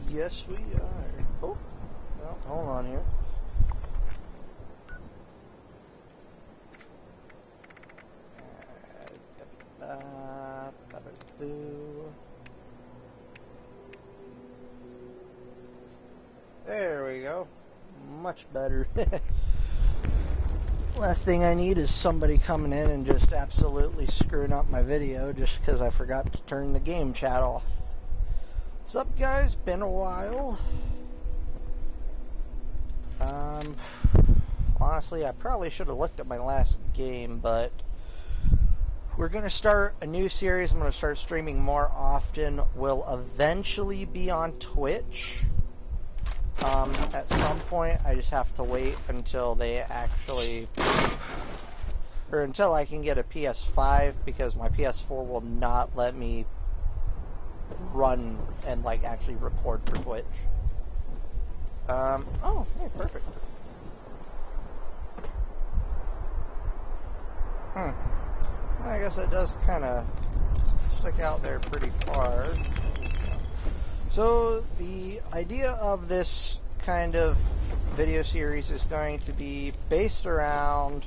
Yes, we are. Oh, well, hold on here. There we go. Much better. Last thing I need is somebody coming in and just absolutely screwing up my video just because I forgot to turn the game chat off. What's up, guys? Been a while. Honestly, I probably should have looked at my last game, but we're going to start a new series. I'm going to start streaming more often. We'll eventually be on Twitch. At some point, I just have to wait until they actually, or until I can get a PS5, because my PS4 will not let me run and like actually record for Twitch. Oh, hey, perfect. I guess it does kind of stick out there pretty far. So the idea of this kind of video series is going to be based around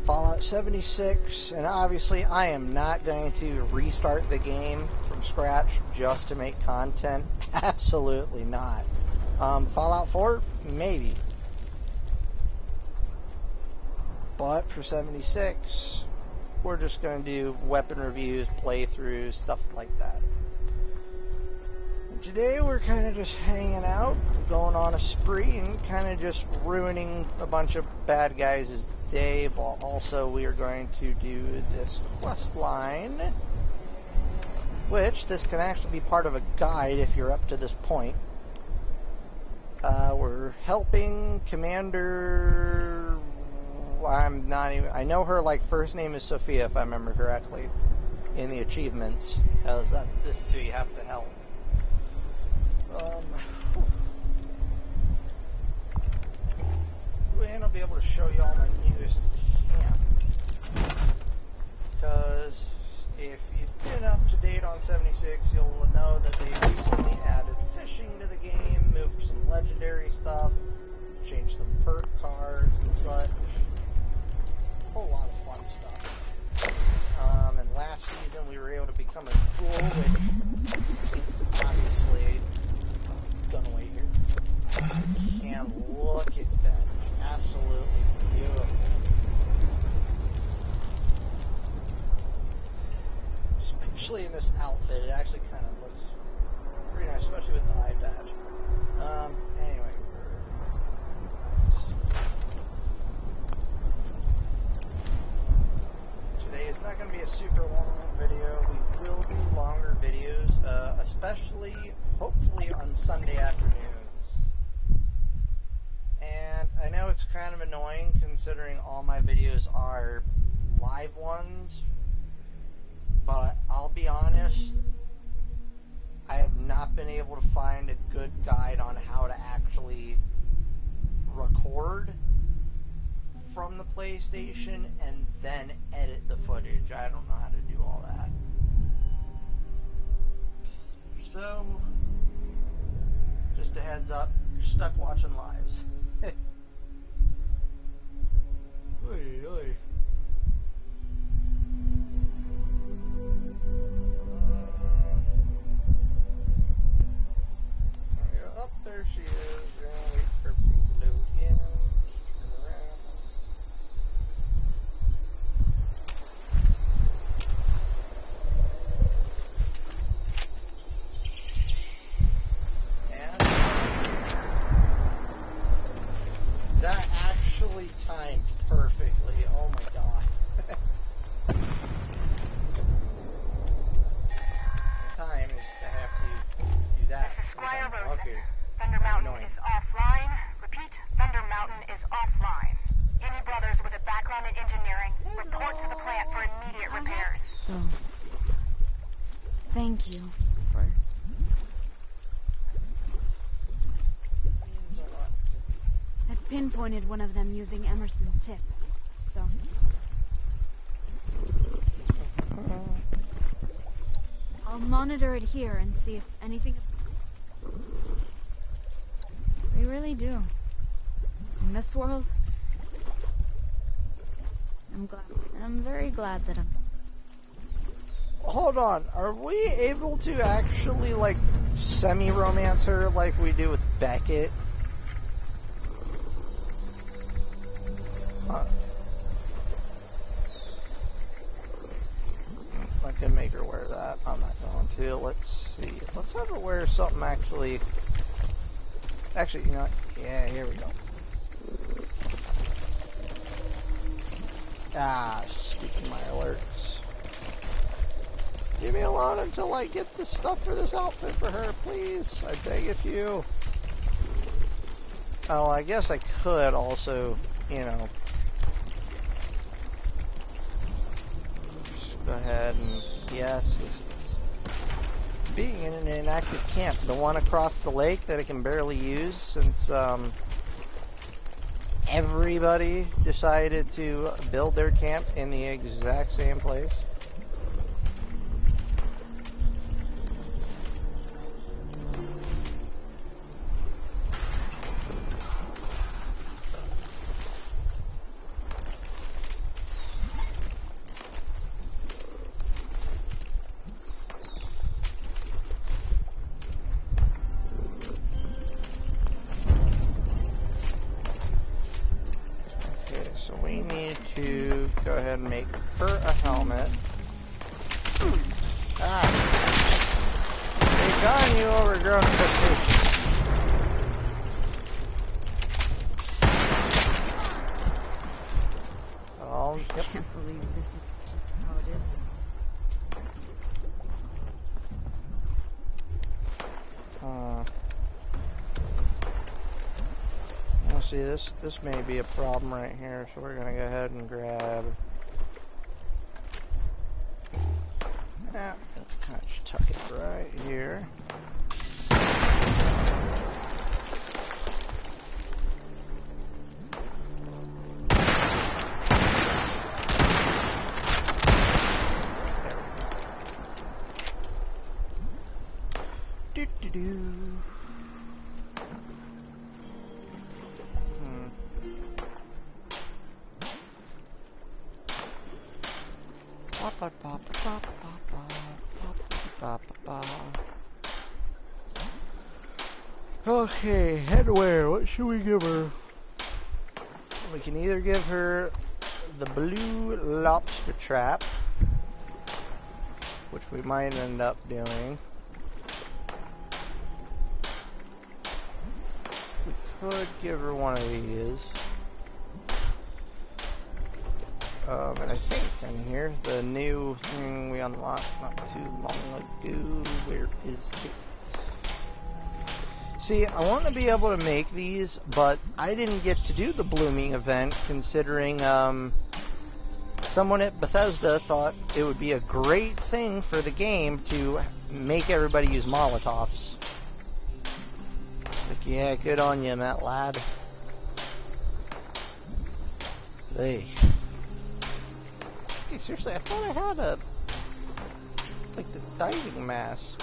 Fallout 76, and obviously I am not going to restart the game from scratch just to make content. Absolutely not. Fallout 4, maybe. But for 76, we're just going to do weapon reviews, playthroughs, stuff like that. Today we're kind of just hanging out, going on a spree, and kind of just ruining a bunch of bad guys' day, but also we are going to do this quest line, which this can actually be part of a guide if you're up to this point. We're helping Commander... I know her like first name is Sophia, if I remember correctly, in the achievements, because this is who you have to help. And I'll be able to show you all my newest camp, because if you've been up to date on 76, you'll know that they recently added fishing to the game, moved some legendary stuff, changed some perk cards and such. A whole lot of fun stuff. And last season we were able to become a tool, which obviously, gonna wait here. And look at that. Absolutely beautiful. Especially in this outfit, it actually kind of looks pretty nice, especially with the eye patch. Anyway. Today is not going to be a super long video. We will do longer videos, especially, hopefully, on Sunday afternoons. And I know it's kind of annoying considering all my videos are live ones, but I'll be honest, I have not been able to find a good guide on how to actually record from the PlayStation and then edit the footage. I don't know how to do all that. So, just a heads up, you're stuck watching lives. Oy, oy. Oh, there she is. We're gonna wait for everything to load in. Turn around. And that actually timed perfectly. Oh my god. Time is to have to do that. This is Squire Rosen. Okay. Thunder Mountain is offline. Repeat, Thunder Mountain is offline. Any brothers with a background in engineering, report to the plant for immediate repairs. So, thank you for... I've pinpointed one of them using Emerson's tip, so... I'll monitor it here and see if anything... We really do. In this world, I'm glad. I'm very glad that I'm... Hold on, are we able to actually, like, semi-romance her like we do with Beckett? I can make her wear that. I'm not going to. Let's see. Let's have her wear something actually... Actually, you know what? Yeah, here we go. Ah, stupid my alerts. Leave me alone until I get the stuff for this outfit for her, please. I beg of you. Oh, I guess I could also, you know, just go ahead and, yes. Being in an inactive camp, the one across the lake that I can barely use since, everybody decided to build their camp in the exact same place. Go ahead and make her a helmet. Ah! Be gone, you overgrown crustacean. Oh, yep. I can't believe this is just how it is. Well, see, this may be a problem right here, so we're gonna go ahead and grab. Yeah, let's kind of just tuck it right here. There we go. Do-do-do. Okay, headwear. What should we give her? We can either give her the blue lobster trap, which we might end up doing. We could give her one of these. And I think it's in here. The new thing we unlocked not too long ago. Where is it? See, I want to be able to make these, but I didn't get to do the blooming event, considering someone at Bethesda thought it would be a great thing for the game to make everybody use Molotovs. Like, yeah, good on you, Matt lad. Hey. Hey, seriously, I thought I had a, like, the diving mask.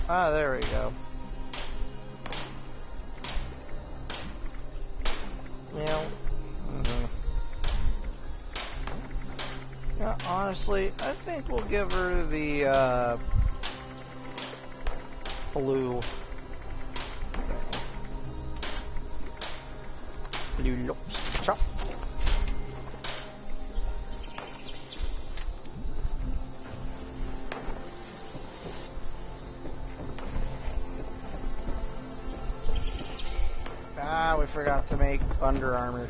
Ah, there we go. Yeah. Yeah, honestly, I think we'll give her the, blue. Blue lobster trap. Ah, we forgot to make Under Armour.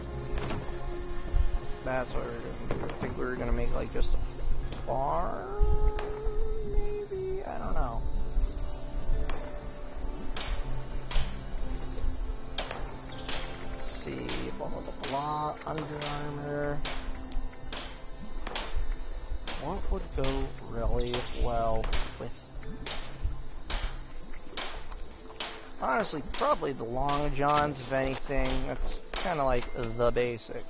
That's what we were doing. I think we were gonna make like just a bar, maybe? I don't know. Let's see, blah blah blah blah. Under Armour. What would go really well with? Honestly, probably the long johns, if anything. That's kind of like the basic.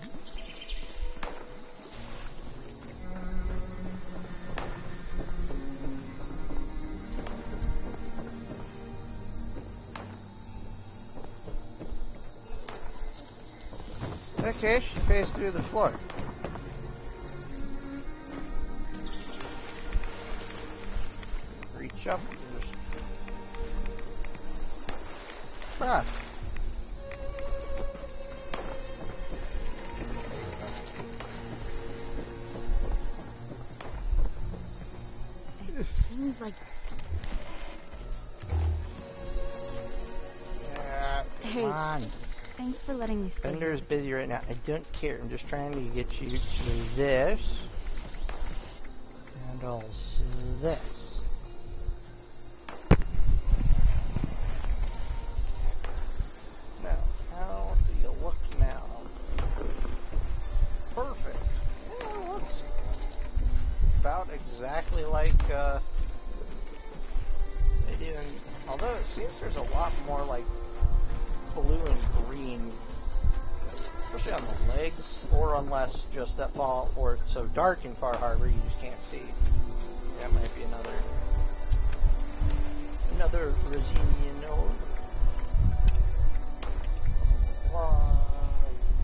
Okay, she phased through the floor. Reach up and just... Ah. It seems like... Yeah, Hey, come on. thanks for letting me stay. Bender's busy right now. I don't care. I'm just trying to get you to this. And also this. Now, how do you look now? Perfect. Yeah, it looks about exactly like they do in... Although it seems there's a lot more like blue and green, especially on the legs, or unless just that Fallout 4 it's so dark in Far Harbor you just can't see. That might be another Resinian node.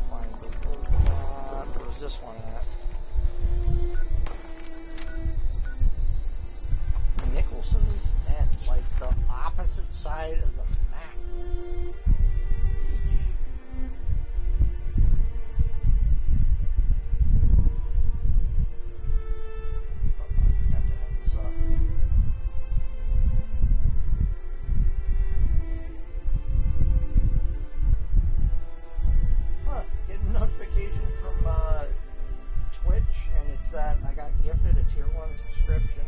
Find the robot. Where's this one at? Nicholson's at like the opposite side of the map. Get a notification from Twitch, and it's that I got gifted a tier 1 subscription.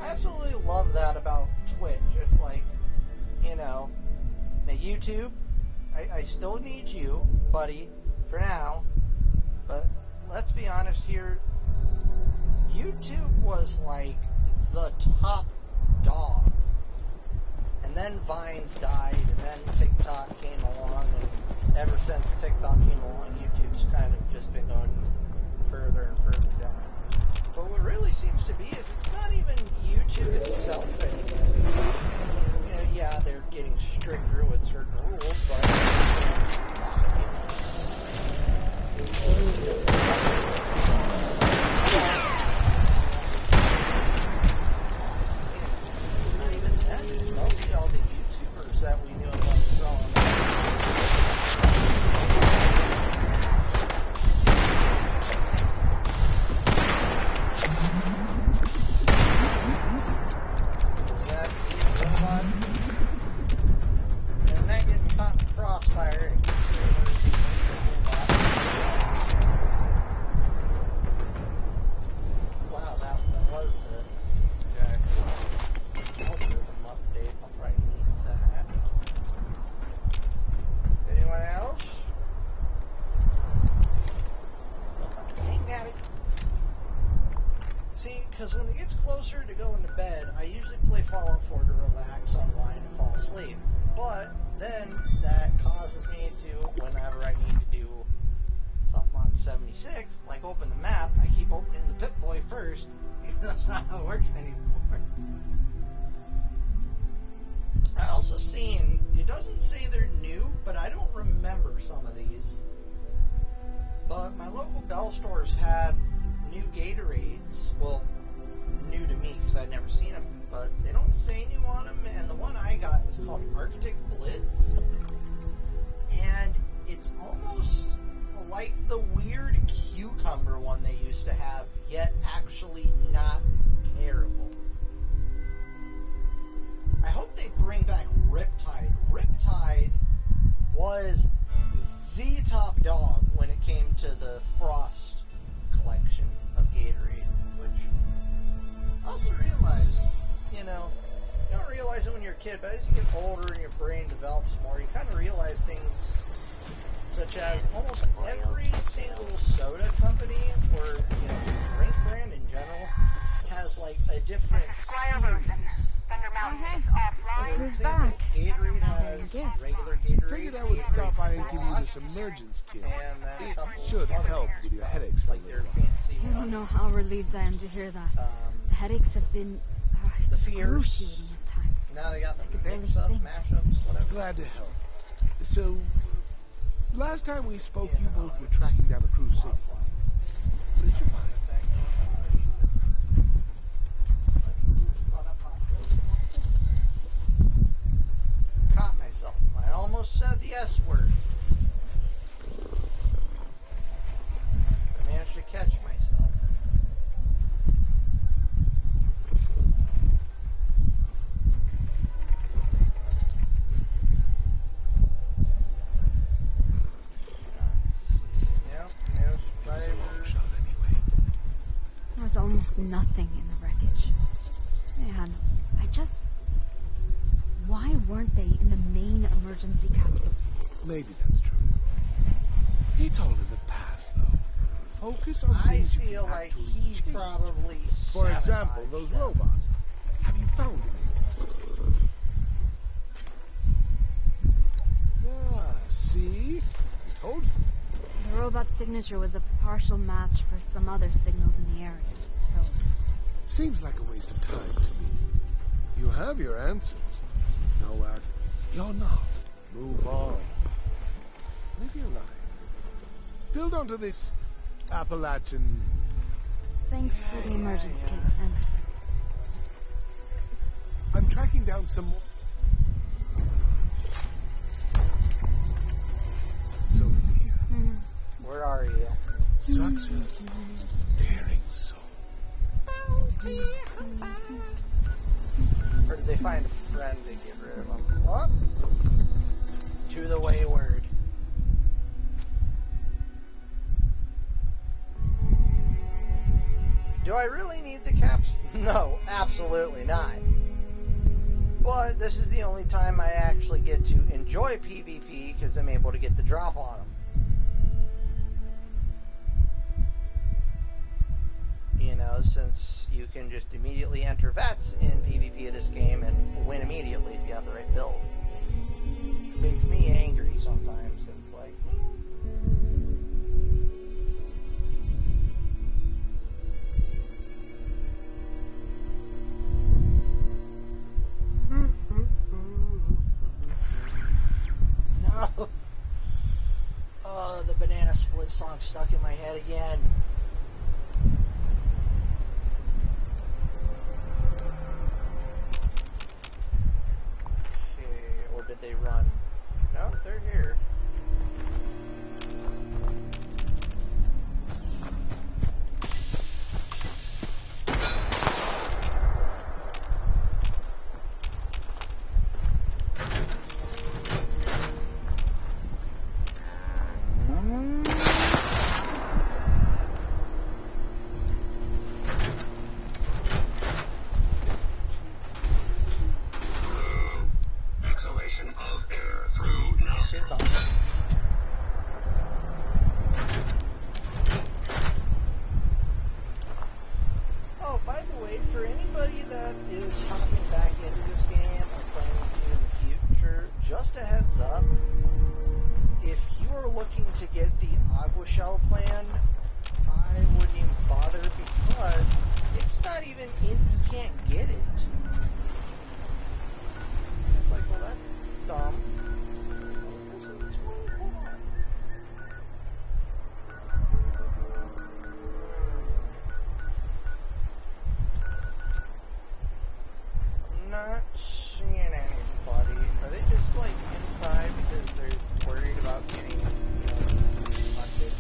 I absolutely love that about Twitch. It's like, you know, now YouTube, I still need you, buddy, for now, but let's be honest here, YouTube was like the top dog. And then Vines died, and then TikTok came along, and ever since TikTok came along, YouTube's kind of just been going further and further down. But what really seems to be is it's not even YouTube itself anymore. You know, yeah, they're getting stricter with certain rules, but not even that. It's mostly all the YouTubers that we knew and loved growing up. And that getting caught in crossfire and wow, that was the algorithm update. I'll probably need that. Anyone else? Dang nabbit. See, because when it gets closer to going to bed, I usually play Fallout 4 to relax, unwind, and fall asleep. But then that causes me to, whenever I need to do something on 76, like open the map, I keep opening the Pip-Boy first, because that's not how it works anymore. I also seen, it doesn't say they're new, but I don't remember some of these. But my local Bell stores had new Gatorades. Well, new to me because I'd never seen them, but they don't say new on them. And the one I got is called Arctic Blitz, and it's almost like the weird cucumber one they used to have, yet actually not terrible. I hope they bring back Riptide. Riptide was the top dog when it came to the Frost collection of Gatorade, which I also realized, you know, you don't realize it when you're a kid, but as you get older and your brain develops more, you kind of realize things such as almost every single soda company or, you know, drink brand in general has like a different series. Thunder Mountain Hey, is offline. who's back? Gatorade has Gift. regular Gatorade. Figured I would stop by and give you this Frost, emergence kit. and then a couple Should other help with your headaches for a like their little while. fancy You don't know how relieved I am to hear that. The headaches have been the fears. excruciating at times. Now they got I the could barely mix-ups, think. mashups, whatever. Glad to help. So, Last time we spoke, you both were tracking down a cruise signal. What did you find? Caught myself. I almost said the S word. I managed to catch myself. There was almost nothing in the wreckage. Man, why weren't they in the main emergency capsule? Maybe that's true. It's all in the past, though. Focus on things you can feel like actually he change. probably For example, those sabotaged them. robots. Have you found anything? Ah, see? I told you. The robot's signature was a partial match for some other signals in the area, so... Seems like a waste of time to me. You have your answers. No, you're not. Move on. Live your life. Build onto this Appalachian... Thanks for the emergence kit, Emerson. I'm tracking down some more... Sophia. Where are you? Sucks with tearing soul. Or did they find a friend to get rid of them? What? To the wayward. Do I really need the caps? No, absolutely not. But this is the only time I actually get to enjoy PvP because I'm able to get the drop on them. You know, since you can just immediately enter vets in PvP of this game and win immediately if you have the right build. It makes me angry sometimes because it's like... No! Oh, the Banana Split song stuck in my head again. Or did they run? No, they're here. Not seeing anybody. Are they just like inside because they're worried about getting, hunted?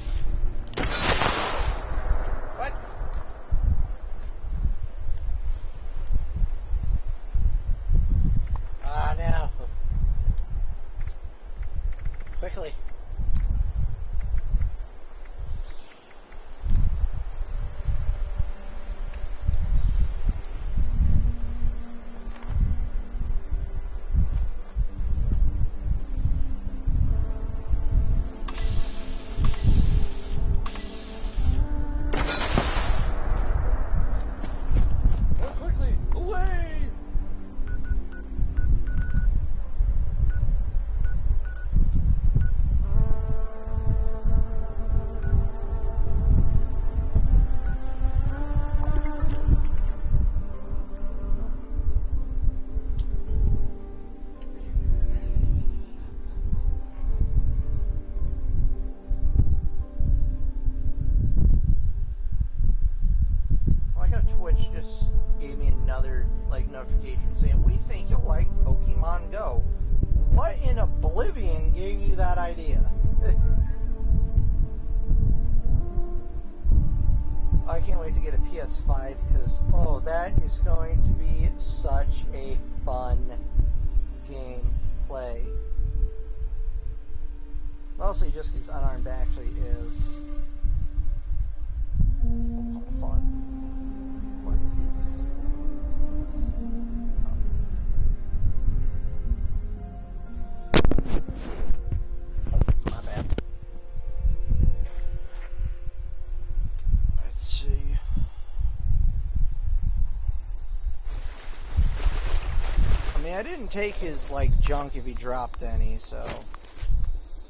What? Ah, no. notification saying, "We think you'll like Pokemon Go." What in oblivion gave you that idea? I can't wait to get a PS5 because, oh, that is going to be such a fun game play. Mostly just because Unarmed actually is fun. What is... My bad. Let's see. I mean, I didn't take his, like, junk if he dropped any, so...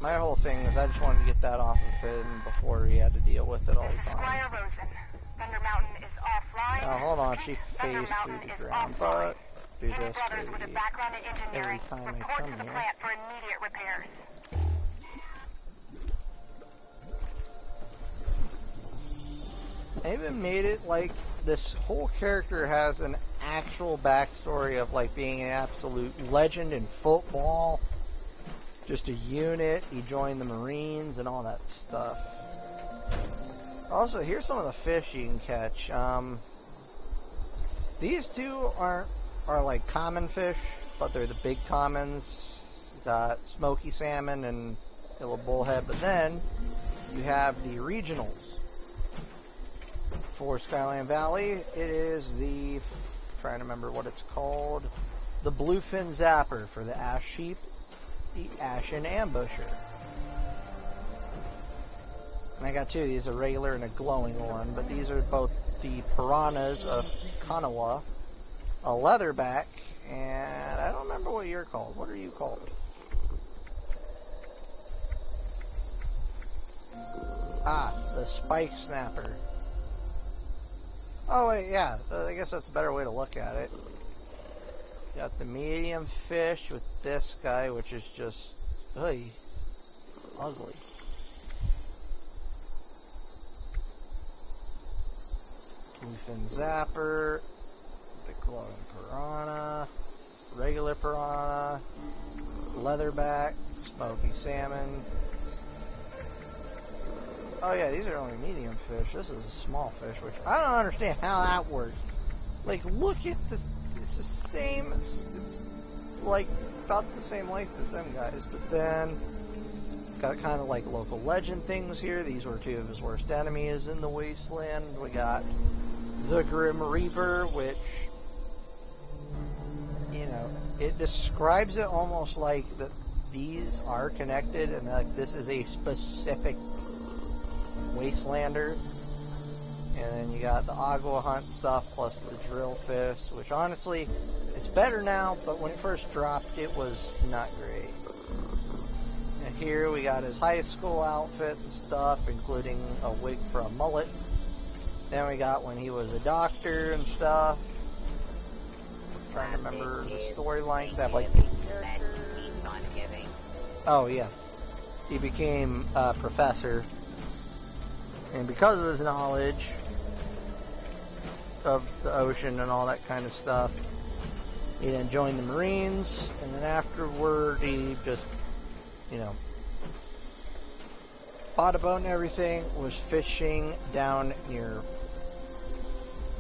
My whole thing is I just wanted to get that off of him before he had to deal with it all the time. Squire Rosen. Thunder Mountain is offline. Now, hold on, she Thunder phased Mountain through the is ground, offline. but do Any this brothers with a background in engineering, every time I report come to the here. plant for immediate repairs. I even made it like this whole character has an actual backstory of like being an absolute legend in football. Just a unit, he joined the Marines and all that stuff. Also, here's some of the fish you can catch. These two are like common fish, but they're the big commons. You got smoky salmon and yellow bullhead, but then you have the regionals. For Skyline Valley, it is the, trying to remember what it's called, the bluefin zapper for the ash sheep. The Ashen Ambusher. And I got two of these, a regular and a glowing one, but these are both the piranhas of Kanawa, a leatherback, and I don't remember what you're called. What are you called? Ah, the spike snapper. Oh wait, yeah, I guess that's a better way to look at it. Got the medium fish with this guy, which is just ugly. Bluefin zapper, the glowing piranha, regular piranha, leatherback, smoky salmon. Oh yeah, these are only medium fish. This is a small fish, which I don't understand how that works. Like, look at the, it's the same, it's like about the same length as them guys, but then got kind of like local legend things here. These were two of his worst enemies in the wasteland. We got the Grim Reaper, which, you know, it describes it almost like that these are connected and like this is a specific wastelander. And then you got the Agua Hunt stuff plus the drill fish, which honestly, it's better now, but when it first dropped, it was not great. And here we got his high school outfit and stuff, including a wig for a mullet. Then we got when he was a doctor and stuff. I'm trying to remember the storylines that have like big characters. Oh yeah, he became a professor, and because of his knowledge of the ocean and all that kind of stuff, he then joined the Marines, and then afterward he just, you know, bought a boat and everything, was fishing down near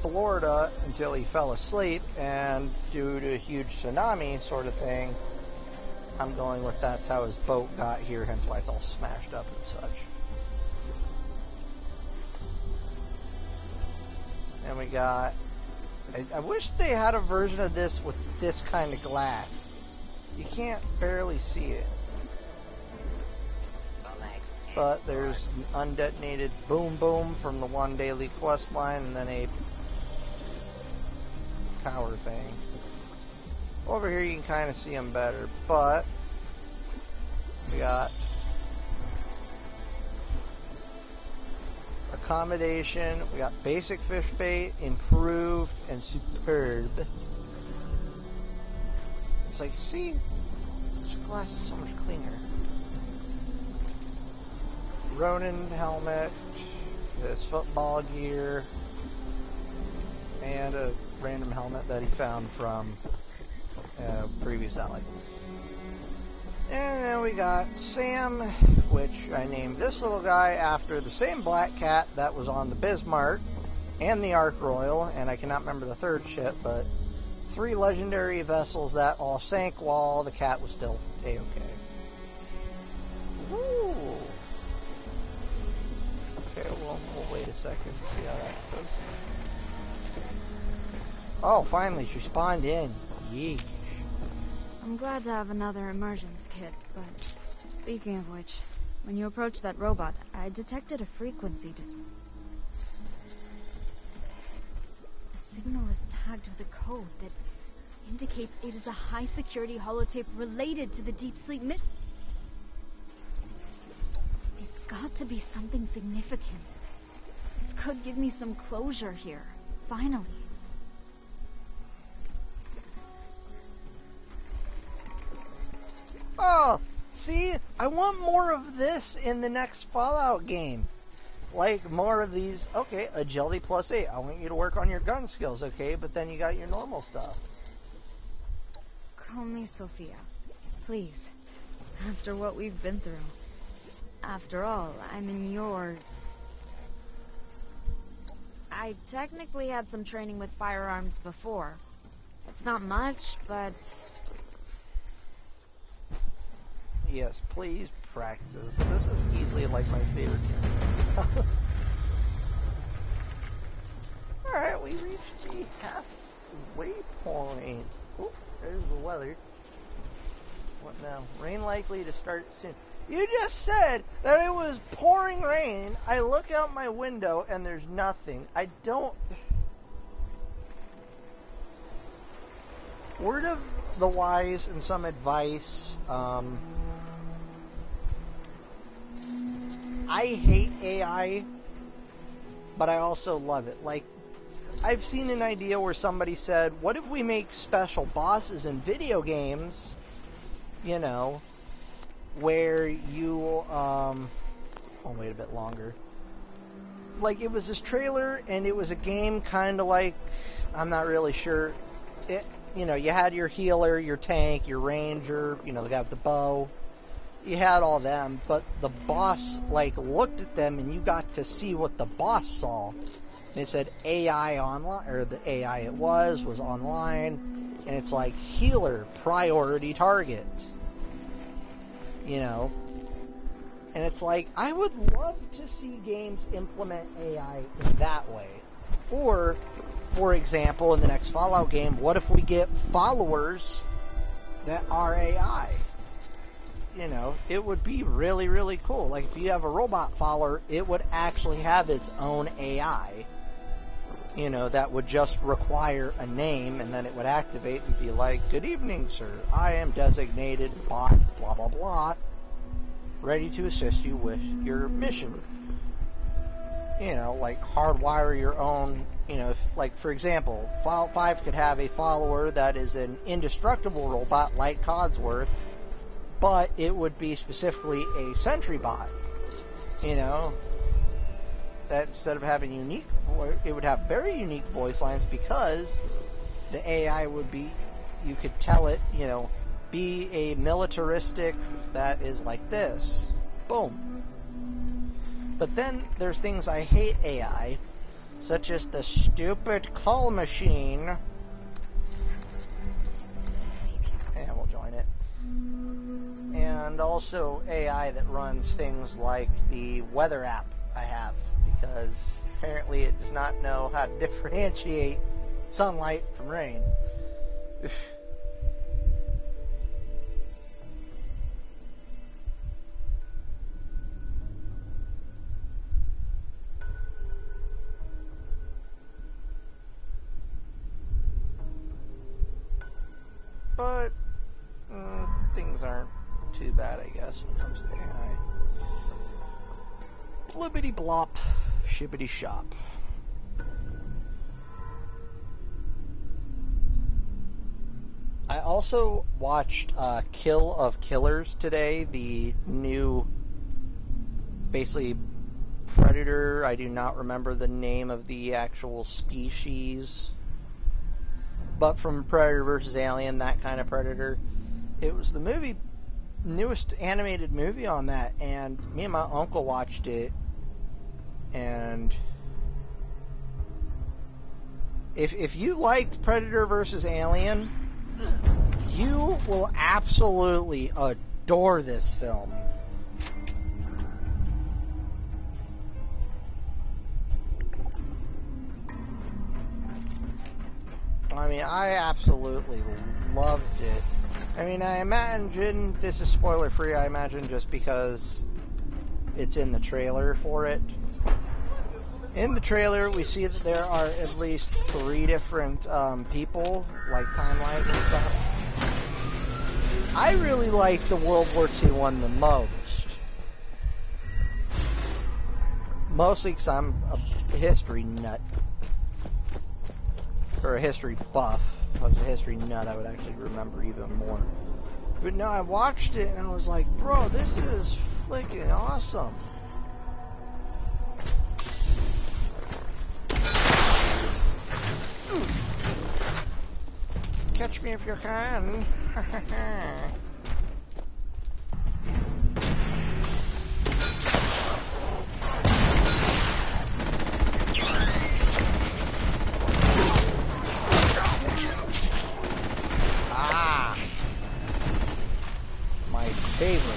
Florida until he fell asleep, and due to a huge tsunami sort of thing, I'm going with that's how his boat got here, hence why it's all smashed up and such. And we got, I wish they had a version of this with this kind of glass. You can't barely see it. But there's an undetonated boom boom from the one daily quest line, and then a tower thing. Over here you can kind of see them better, but we got accommodation, we got basic fish bait, improved, and superb. It's like, see, this glass is so much cleaner. Ronin helmet, this football gear, and a random helmet that he found from a previous alley. And then we got Sam, which I named this little guy after the same black cat that was on the Bismarck and the Ark Royal, and I cannot remember the third ship, but 3 legendary vessels that all sank while the cat was still A-okay. Woo! Okay, well, we'll wait a second and see how that goes. Oh, finally, she spawned in. Yeesh. I'm glad to have another immersions kit, but speaking of which, when you approached that robot, I detected a frequency The signal is tagged with a code that indicates it is a high-security holotape related to the deep sleep mission. It's got to be something significant. This could give me some closure here, finally. Oh, see, I want more of this in the next Fallout game. Like, more of these, okay, agility +8. I want you to work on your gun skills, okay, but then you got your normal stuff. Call me Sophia, please. After what we've been through. After all, I'm in your... I technically had some training with firearms before. It's not much, but... Yes, please practice. This is easily like my favorite game. Alright, we reached the halfway point. Oh, there's the weather. What now? Rain likely to start soon. You just said that it was pouring rain. I look out my window and there's nothing. I don't... Word of the wise and some advice. I hate AI, but I also love it. Like, I've seen an idea where somebody said, what if we make special bosses in video games, you know, where you, I'll wait a bit longer. Like, it was this trailer, and it was a game kind of like, I'm not really sure, you know, you had your healer, your tank, your ranger, you know, the guy with the bow. You had all them, but the boss, like, looked at them, and you got to see what the boss saw. And it said AI online, or the AI it was online, and it's like, healer, priority target. You know? And it's like, I would love to see games implement AI in that way. Or, for example, in the next Fallout game, what if we get followers that are AI? You know, it would be really, really cool. Like, if you have a robot follower, it would actually have its own AI. You know, that would just require a name, and then it would activate and be like, good evening, sir. I am designated bot, blah, blah, blah, ready to assist you with your mission. You know, like, hardwire your own, you know, if, like, for example, Fallout 5 could have a follower that is an indestructible robot like Codsworth, but it would be specifically a sentry bot, you know, that instead of having unique, it would have very unique voice lines because the AI would be, you could tell it, you know, be a militaristic that is like this. Boom. But then there's things I hate AI, such as the stupid call machine. And we'll join it. And also AI that runs things like the weather app I have, because apparently it does not know how to differentiate sunlight from rain. But things aren't too bad, I guess, when it comes to AI. Blibbity blop, shibbity shop. I also watched Kill of Killers today, the new, basically Predator. I do not remember the name of the actual species. But from Predator versus Alien, that kind of Predator. It was the newest animated movie on that, and me and my uncle watched it, and if you liked Predator versus Alien, you will absolutely adore this film. I mean, I absolutely loved it. I mean, I imagine, this is spoiler free, I imagine just because it's in the trailer for it. In the trailer, we see that there are at least 3 different people, like timelines and stuff. I really like the World War II one the most. Mostly because I'm a history nut. Or a history buff. If I was a history nut, I would actually remember even more. But no, I watched it and I was like, bro, this is freaking awesome. Catch me if you can. My favorite.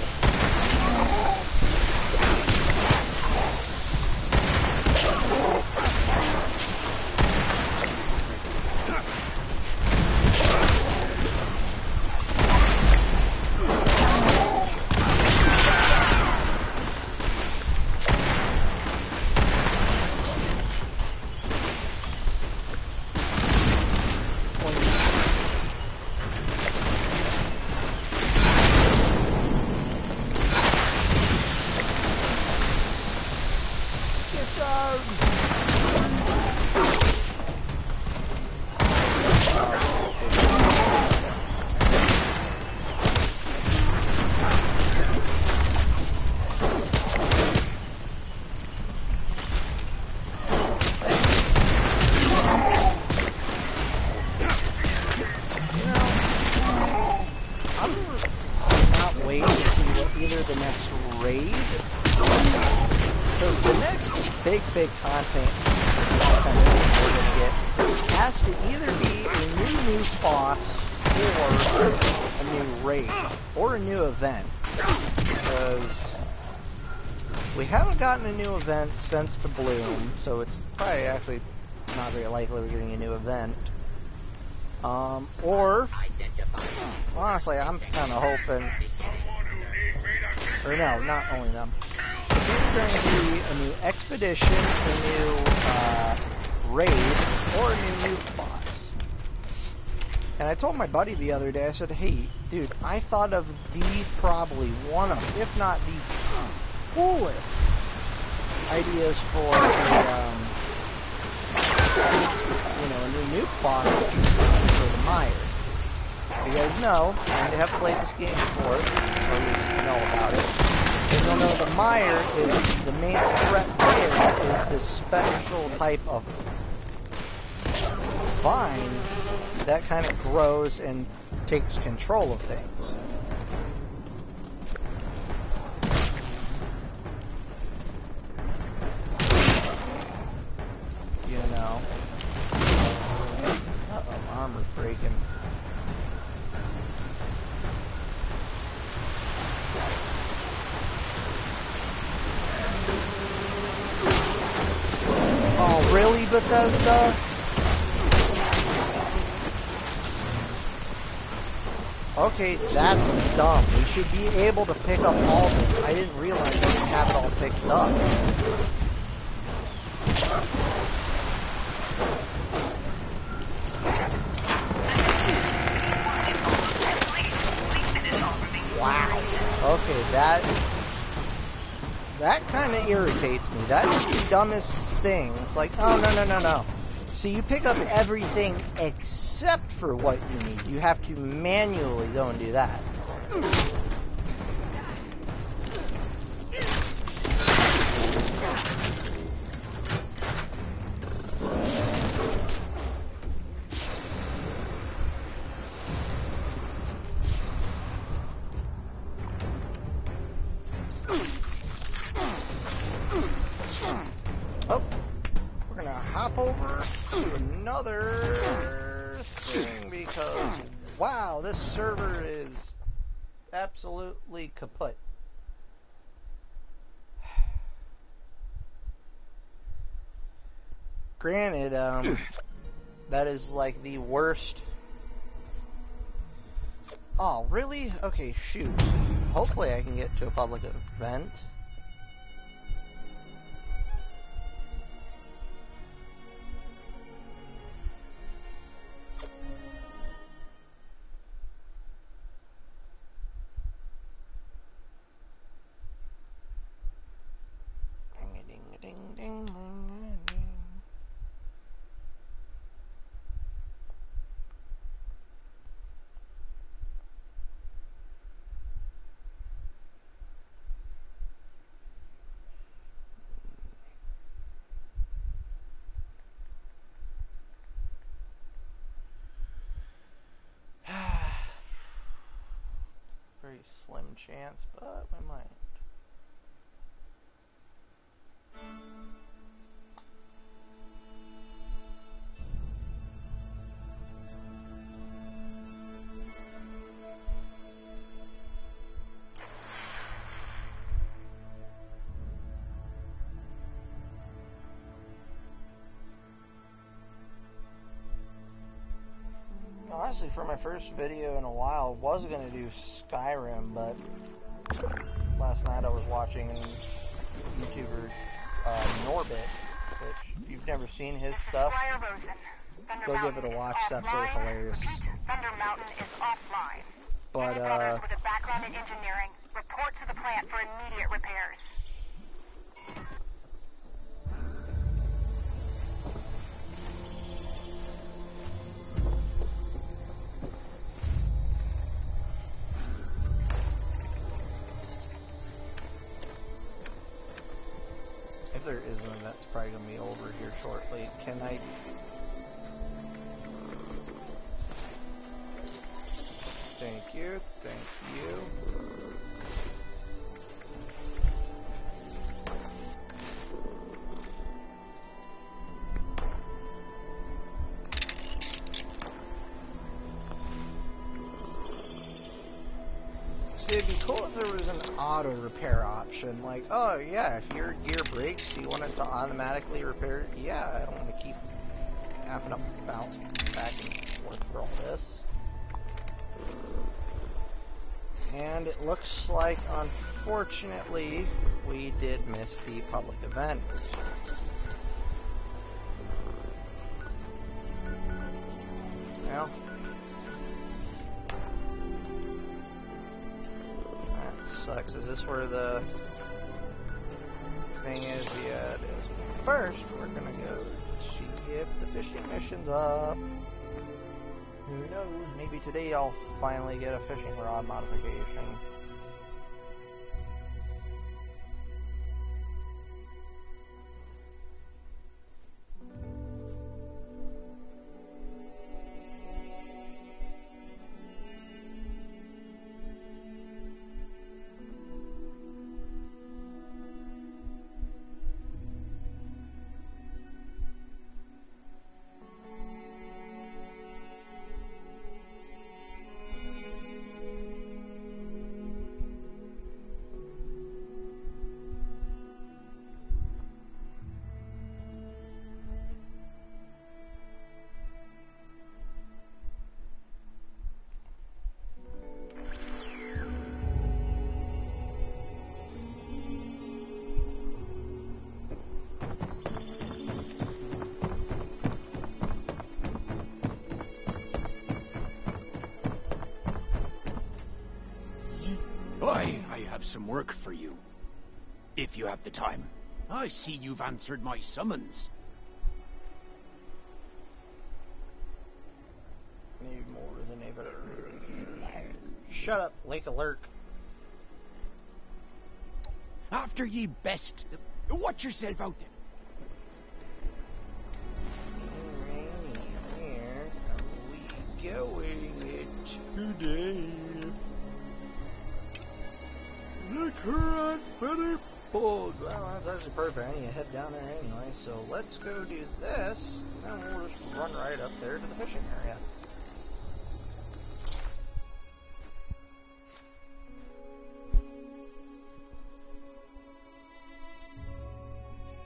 Big content we're going to get has to either be a new boss or a new raid or a new event, because we haven't gotten a new event since the Bloom, so it's probably actually not very likely we're getting a new event. Or honestly, I'm kind of hoping, or no, not only them. There's going to be a new expedition, a new raid, or a new boss. And I told my buddy the other day, I said, hey, dude, I thought of probably one of, if not the coolest ideas for a new nuke boss for the Mire. You guys know, and they have played this game before, or at least know about it. And you'll know the Mire is the main threat there is this special type of vine that kind of grows and takes control of things. You know. Uh-oh, armor's breaking. Oh, really, Bethesda? Okay, that's dumb. We should be able to pick up all this. I didn't realize we didn't have it all picked up. Wow. Okay, that kind of irritates me. That's the dumbest thing. It's like, oh, no. So you pick up everything except for what you need. You have to manually go and do that. hop over to another thing because, wow, this server is absolutely kaput. Granted, that is like the worst. Oh, really? Okay, shoot. Hopefully I can get to a public event. Very slim chance, but we might. Honestly, for my first video in a while, I was going to do Skyrim, but last night I was watching YouTuber Norbit, which if you've never seen his stuff, go give it a watch. It's absolutely hilarious. Thunder Mountain is offline. But brothers with a background in engineering, report to the plant for immediate repairs. if there is an event, it's probably going to be over here shortly. Can I... Thank you, thank you. See, it'd be cool if there was an auto repair option. Like, oh yeah, if your gear breaks, you want it to automatically repair it? Yeah, I don't want to keep having to bounce back and forth for all this. And it looks like, unfortunately, we did miss the public event. Well, that sucks. Is this where the thing is? Yeah, it is. First, we're gonna go see if the fishing mission's up. Who knows? Maybe today I'll finally get a fishing rod modification. I have some work for you, if you have the time. I see you've answered my summons. Need more than ever. Shut up, Lake Alert. After ye best. Watch yourself out. Where are we going today? The current better fold. Well, that's actually perfect. I need to head down there anyways. So let's go do this, and then we'll just run right up there to the fishing area.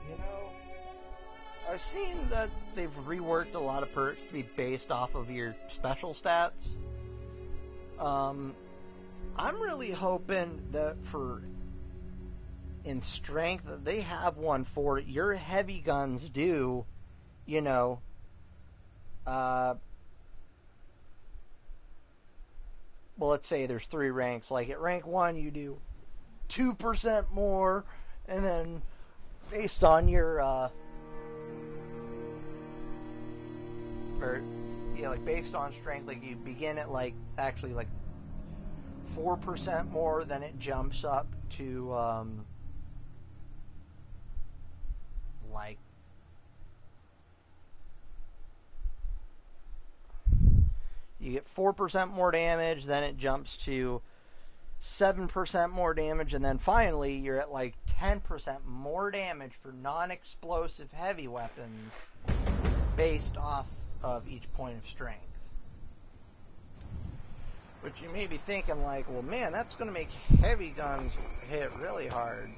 You know, I've seen that they've reworked a lot of perks to be based off of your special stats. I'm really hoping that in strength, they have one for your heavy guns do, you know, well, let's say there's 3 ranks. Like at rank 1, you do 2% more, and then based on your, like based on strength, like you begin at like actually like 4% more, then it jumps up to like you get 4% more damage, then it jumps to 7% more damage, and then finally you're at like 10% more damage for non-explosive heavy weapons based off of each point of strength. Which you may be thinking like, well man, that's going to make heavy guns hit really hard.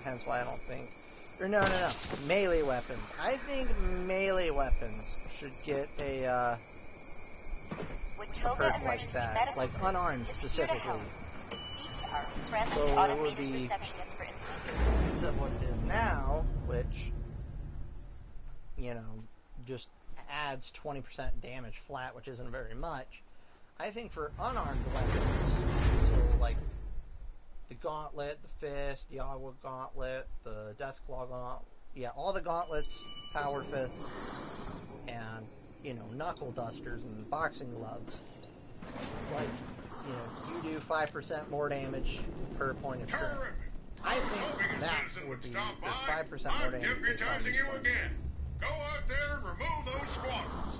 Hence why I don't think... Or no. Melee weapons. I think melee weapons should get a perk like that. Like unarmed specifically. So it would be... instead of what it is now, which, you know, just adds 20% damage flat, which isn't very much. I think for unarmed weapons, so like the Gauntlet, the Fist, the Agua Gauntlet, the Deathclaw Gauntlet, yeah, all the gauntlets, Power Fists, and, you know, Knuckle Dusters and boxing gloves. Like, you know, you do 5% more damage per point of strength. I think that would be 5% more damage based on each point. Go out there and remove those squatters.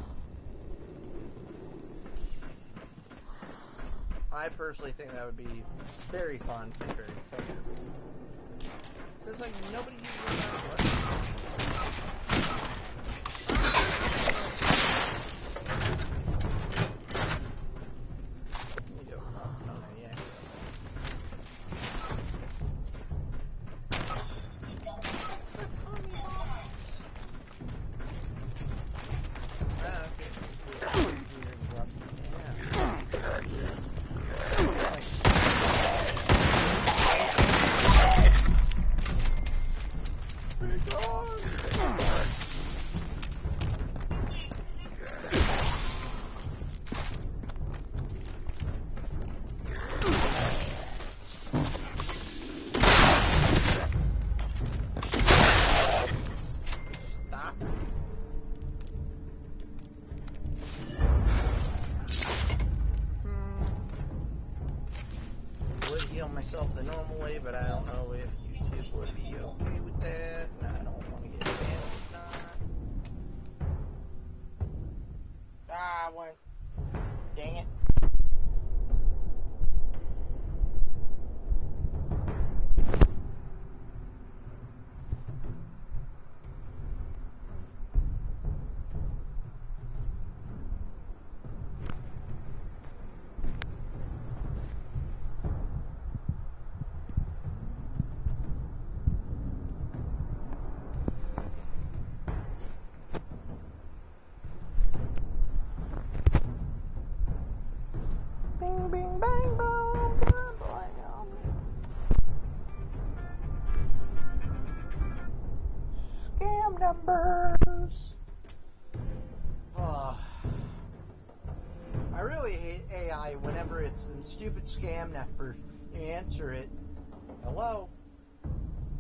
I personally think that would be very fun and very fair. Because, like, nobody uses that. Myself the normal way, but I don't know if YouTube would be okay with that, and I don't want to get banned with that. Ah, I went. Dang it. Bing, bing, bang, boom, blah, blah. Scam numbers. Oh, I really hate AI whenever it's them stupid scam numbers. You answer it. Hello?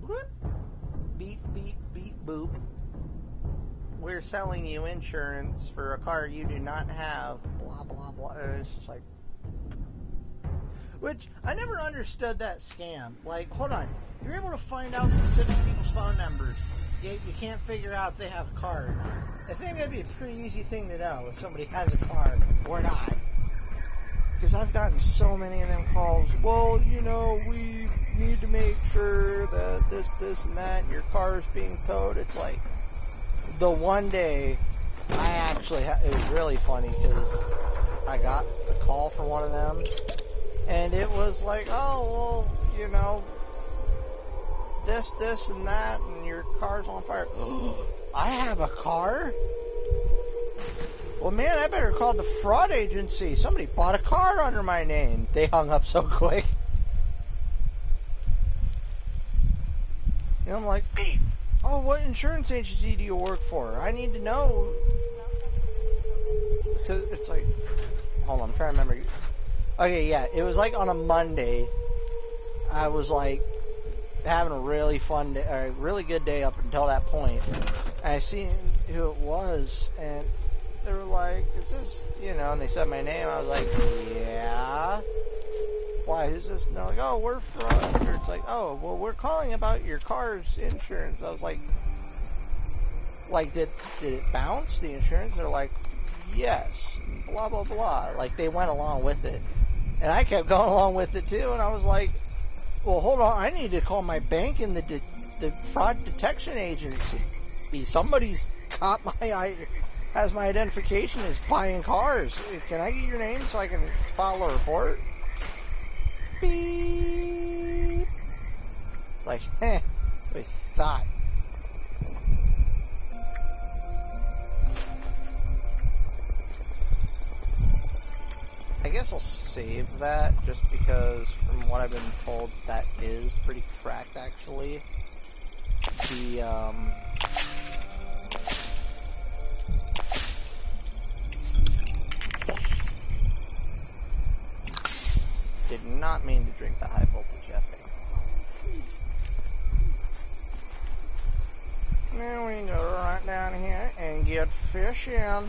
Whoop. Beep, beep, beep, boop. We're selling you insurance for a car you do not have. Blah, blah, blah. It's just like... Which, I never understood that scam. Like, hold on. You're able to find out specific people's phone numbers, yet you can't figure out if they have a car or not. I think that'd be a pretty easy thing to know if somebody has a car or not. Because I've gotten so many of them calls. Well, you know, we need to make sure that this, and that, and your car is being towed. It's like, the one day, I actually, it was really funny because I got a call from one of them, and it was like, oh, well, you know, this, and that, and your car's on fire. I have a car? Well, man, I better call the fraud agency. Somebody bought a car under my name. They hung up so quick. And I'm like, oh, what insurance agency do you work for? I need to know. Because it's like, hold on, I'm trying to remember. Okay, yeah, it was like on a Monday. I was like having a really fun day, a really good day up until that point. And I seen who it was, and they were like, is this, you know, and they said my name. I was like, yeah. Why is this? And they're like, oh, we're from. It's like, oh, well, we're calling about your car's insurance. I was like, did it bounce, the insurance? They're like, yes, blah, blah, blah. Like, they went along with it. And I kept going along with it, too. And I was like, well, hold on. I need to call my bank and the fraud detection agency. Somebody's caught has my identification as buying cars. Can I get your name so I can file a report? Beep. It's like, we thought. I guess I'll save that just because from what I've been told that is pretty cracked actually. The did not mean to drink the high voltage effing. Now we can go right down here and get fish in.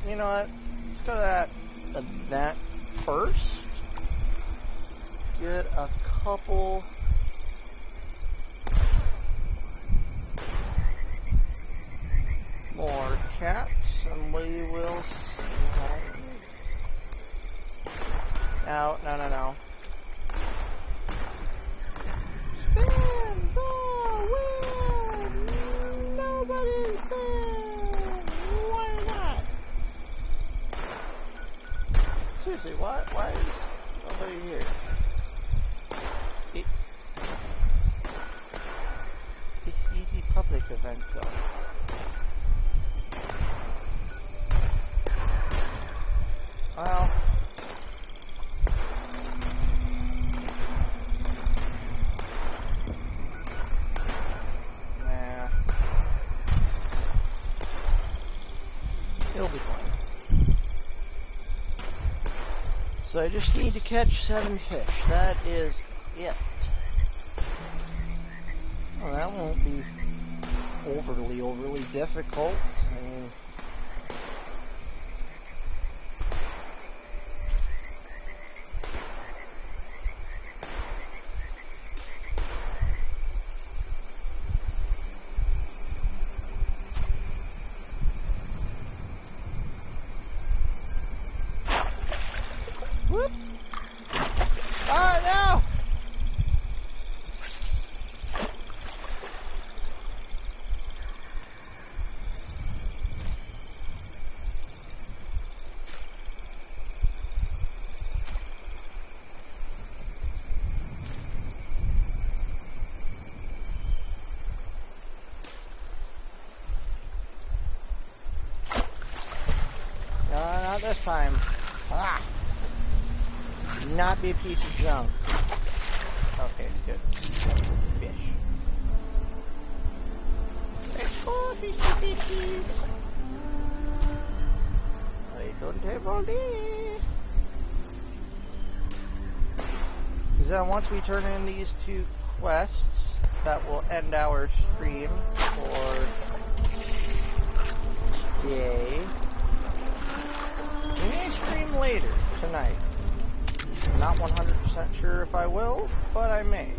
You know what? Let's go to that event first. Get a couple more cats, and we will see how it is. No. Stand the wind! Nobody's there! Why not? Seriously, why is nobody here? It's easy public event though. Well, nah, it'll be fine. So I just need to catch 7 fish. That is it. Well, that won't be overly difficult. I mean, whoop! Ah, no! No, not this time. Ah! Do not be a piece of junk. Okay, good. Fish. Oh, fishy fishies. I don't have all day. Because then once we turn in these 2 quests, that will end our stream for today. We may stream later tonight. I'm not 100% sure if I will, but I may.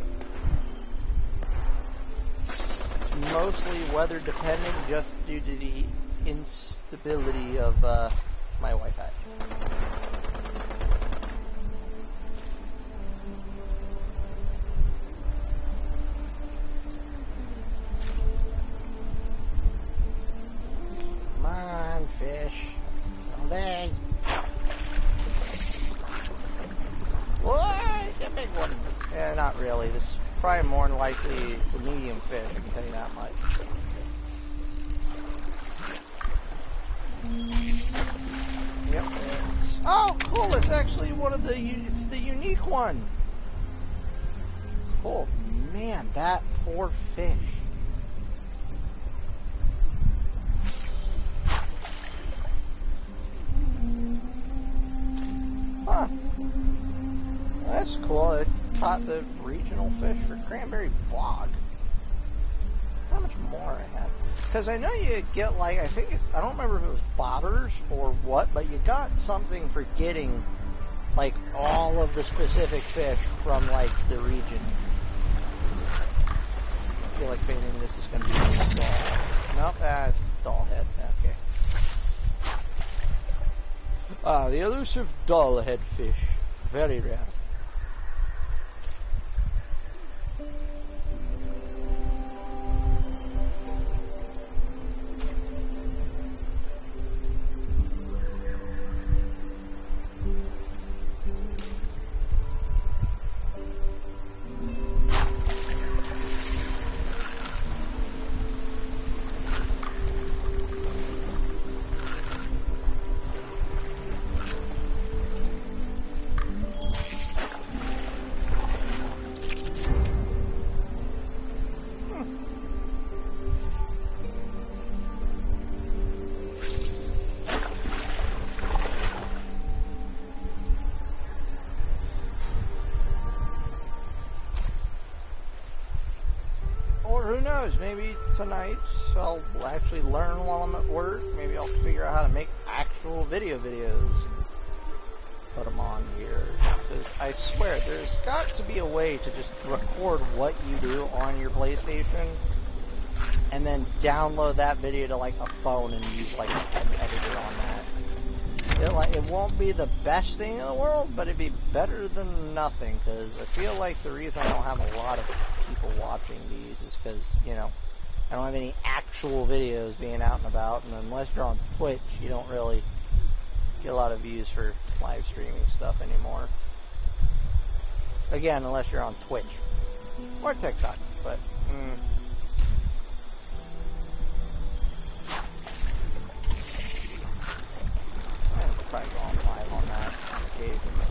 Mostly weather dependent, just due to the instability of my Wi-Fi. probably more than likely it's a medium fish, I can tell you that much. Yep. Oh, cool! It's actually one of the. It's the unique one. Oh man, that poor fish. Huh. That's cool. It caught the regional fish for Cranberry Bog. How much more I have? Because I know you get, like, I think it's, I don't remember if it was bobbers or what, but you got something for getting, like, all of the specific fish from, like, the region. I feel like painting this is going to be solid. Nope, that's dollhead. Okay. The elusive dollhead fish. Very rare. Or who knows, maybe tonight I'll actually learn while I'm at work. Maybe I'll figure out how to make actual videos and put them on here. Because I swear, there's got to be a way to just record what you do on your PlayStation and then download that video to like a phone and use like an editor on that. It won't be the best thing in the world, but it'd be better than nothing, because I feel like the reason I don't have a lot of people watching these is because, you know, I don't have any actual videos being out and about, and unless you're on Twitch, you don't really get a lot of views for live streaming stuff anymore. Again, unless you're on Twitch or TikTok, but I'm probably going live on that on occasions.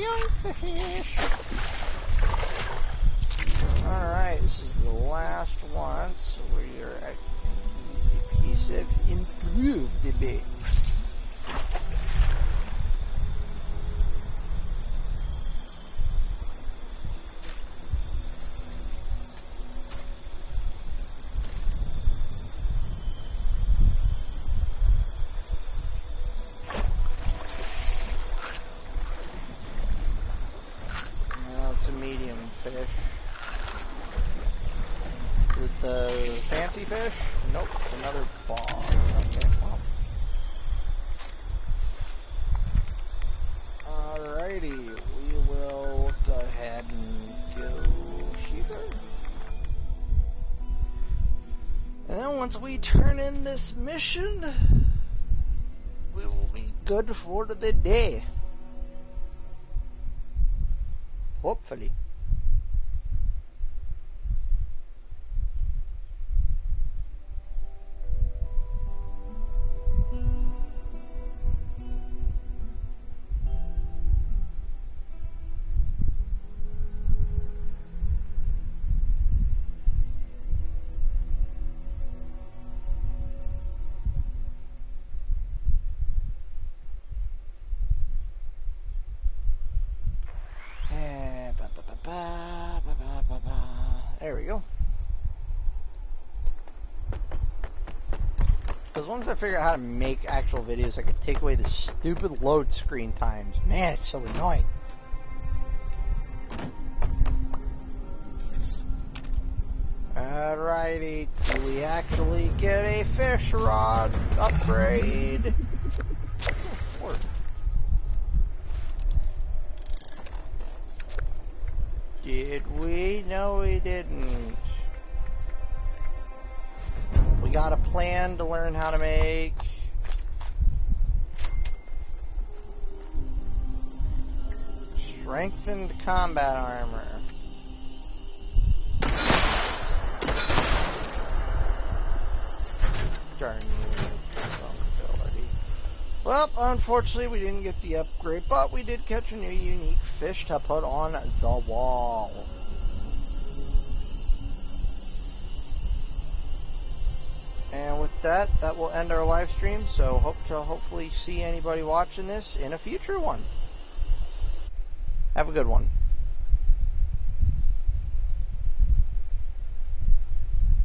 Young fish. Alright, this is the last one, so we are at a piece of improved debate. Fish. Is it the fancy fish? Nope, it's another bog. Okay, well. Alrighty, we will go ahead and go here. And then once we turn in this mission, we will be good for the day. Hopefully. There we go. Because once I figure out how to make actual videos, I can take away the stupid load screen times. Man, it's so annoying. Alrighty, do we actually get a fish rod upgrade? Oh, did we? No, we didn't. We got a plan to learn how to make Strengthened combat armor. Darn you, vulnerability. Well, unfortunately we didn't get the upgrade, but we did catch a new unique fish to put on the wall. And with that, that will end our live stream, so hope to hopefully see anybody watching this in a future one. Have a good one.